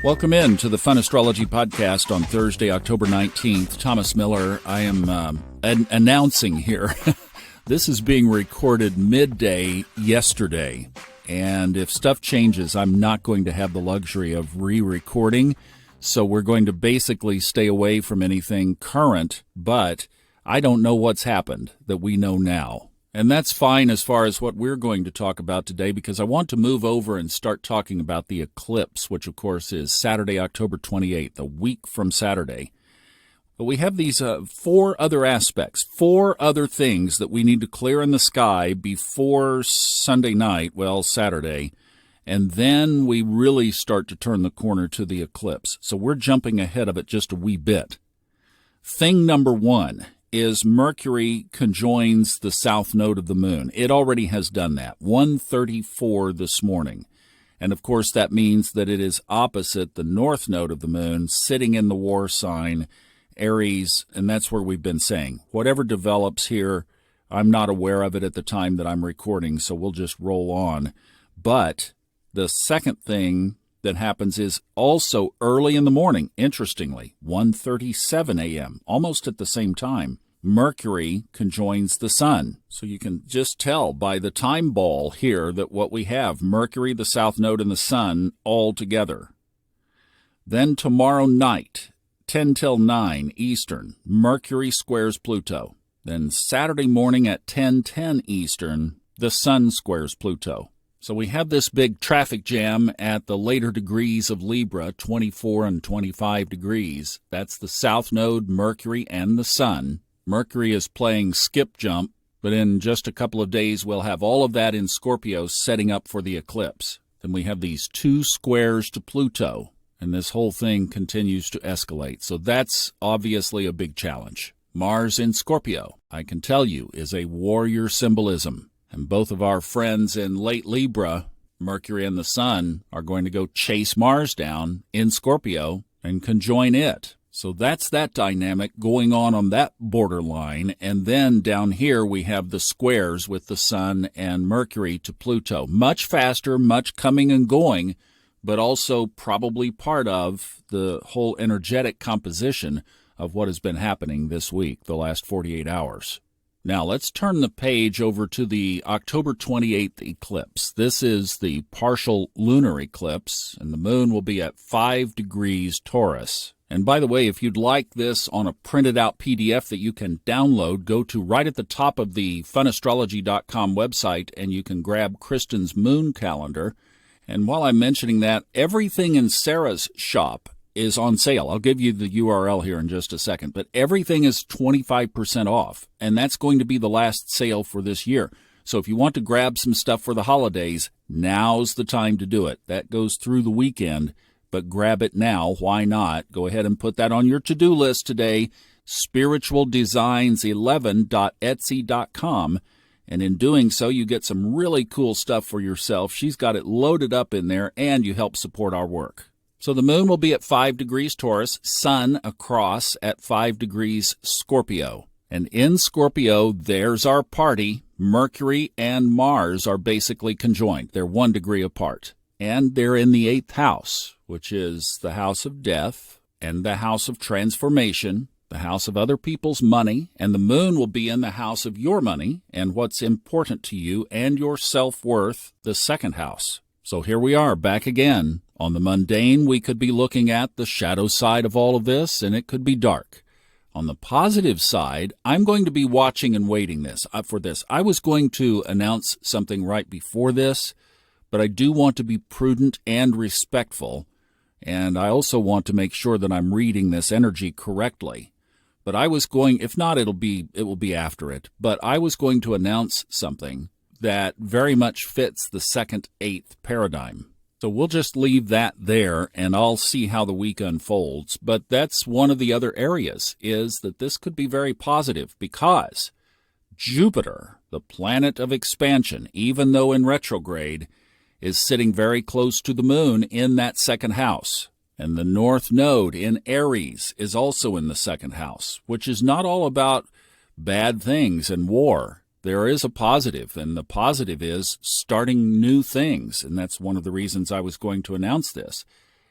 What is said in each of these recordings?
Welcome in to the Fun Astrology Podcast on Thursday, October 19th. Thomas Miller, I am announcing here. This is being recorded midday yesterday, and if stuff changes, I'm not going to have the luxury of re-recording, so we're going to basically stay away from anything current, but I don't know what's happened that we know now. And that's fine as far as what we're going to talk about today, because I want to move over and start talking about the eclipse, which of course is Saturday, October 28th, a week from Saturday. But we have these four other aspects, four other things that we need to clear in the sky before Sunday night, well, Saturday, and then we really start to turn the corner to the eclipse. So we're jumping ahead of it just a wee bit. Thing number one is Mercury conjoins the south node of the moon. It already has done that, 1:34 this morning. And of course that means that it is opposite the north node of the moon, sitting in the war sign, Aries, and that's where we've been saying. Whatever develops here, I'm not aware of it at the time that I'm recording, so we'll just roll on. But the second thing that happens is also early in the morning, interestingly, 1:37 a.m., almost at the same time. Mercury conjoins the Sun. So you can just tell by the time ball here that what we have, Mercury, the south node, and the Sun all together. Then tomorrow night, 10 till 9 Eastern, Mercury squares Pluto. Then Saturday morning at 10:10 Eastern, the Sun squares Pluto. So we have this big traffic jam at the later degrees of Libra, 24 and 25 degrees. That's the south node, Mercury, and the Sun. Mercury is playing skip jump, but in just a couple of days we'll have all of that in Scorpio setting up for the eclipse. Then we have these two squares to Pluto, and this whole thing continues to escalate. So that's obviously a big challenge. Mars in Scorpio, I can tell you, is a warrior symbolism. And both of our friends in late Libra, Mercury and the Sun, are going to go chase Mars down in Scorpio and conjoin it. So that's that dynamic going on that borderline. And then down here we have the squares with the Sun and Mercury to Pluto. Much faster, much coming and going, but also probably part of the whole energetic composition of what has been happening this week, the last 48 hours. Now let's turn the page over to the October 28th eclipse. This is the partial lunar eclipse, and the moon will be at 5 degrees Taurus. And by the way, if you'd like this on a printed out PDF that you can download, go to right at the top of the funastrology.com website and you can grab Kristen's moon calendar. And while I'm mentioning that, everything in Sarah's shop is on sale. I'll give you the URL here in just a second, but everything is 25% off, and that's going to be the last sale for this year. So if you want to grab some stuff for the holidays, now's the time to do it. That goes through the weekend, but grab it now. Why not? Go ahead and put that on your to-do list today, spiritualdesigns11.etsy.com, and in doing so, you get some really cool stuff for yourself. She's got it loaded up in there, and you help support our work. So the moon will be at 5 degrees Taurus, Sun across at 5 degrees Scorpio. And in Scorpio, there's our party. Mercury and Mars are basically conjoined. They're 1 degree apart. And they're in the 8th house, which is the house of death and the house of transformation, the house of other people's money, and the moon will be in the house of your money and what's important to you and your self-worth, the 2nd house. So here we are, back again. On the mundane, we could be looking at the shadow side of all of this, and it could be dark. On the positive side, I'm going to be watching and waiting for this. I was going to announce something right before this, but I do want to be prudent and respectful, and I also want to make sure that I'm reading this energy correctly. But I was going, if not, it will be after it, but I was going to announce something that very much fits the 2nd-8th paradigm. So we'll just leave that there, and I'll see how the week unfolds. But that's one of the other areas, is that this could be very positive because Jupiter, the planet of expansion, even though in retrograde, is sitting very close to the moon in that 2nd house. And the north node in Aries is also in the 2nd house, which is not all about bad things and war. There is a positive, and the positive is starting new things, and that's one of the reasons I was going to announce this.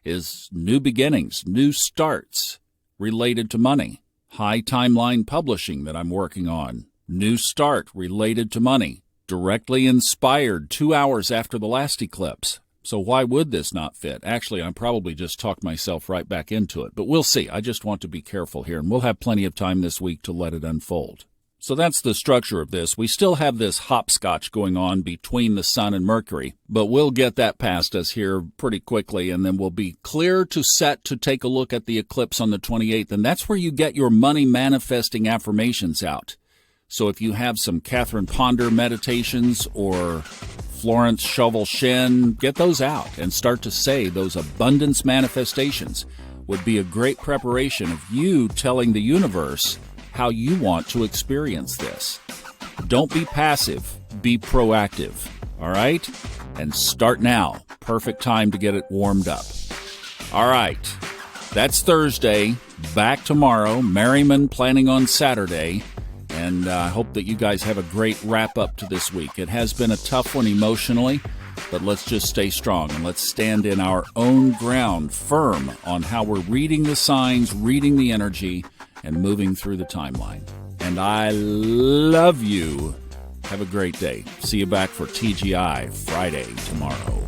is new beginnings, new starts related to money. High timeline publishing that I'm working on, new start related to money, directly inspired 2 hours after the last eclipse. So why would this not fit? Actually, I probably just talked myself right back into it, but we'll see. I just want to be careful here, and we'll have plenty of time this week to let it unfold. So that's the structure of this. We still have this hopscotch going on between the Sun and Mercury, but we'll get that past us here pretty quickly, and then we'll be clear to set to take a look at the eclipse on the 28th, and that's where you get your money manifesting affirmations out. So if you have some Catherine Ponder meditations or Florence Shovel Shen, get those out and start to say those abundance manifestations. Would be a great preparation of you telling the universe how you want to experience this. Don't be passive, be proactive, all right? And start now. Perfect time to get it warmed up. All right, that's Thursday. Back tomorrow. Merriman planning on Saturday. And I hope that you guys have a great wrap-up to this week. It has been a tough one emotionally, but let's just stay strong and let's stand in our own ground firm on how we're reading the signs, reading the energy, and moving through the timeline. And I love you. Have a great day. See you back for TGI Friday tomorrow.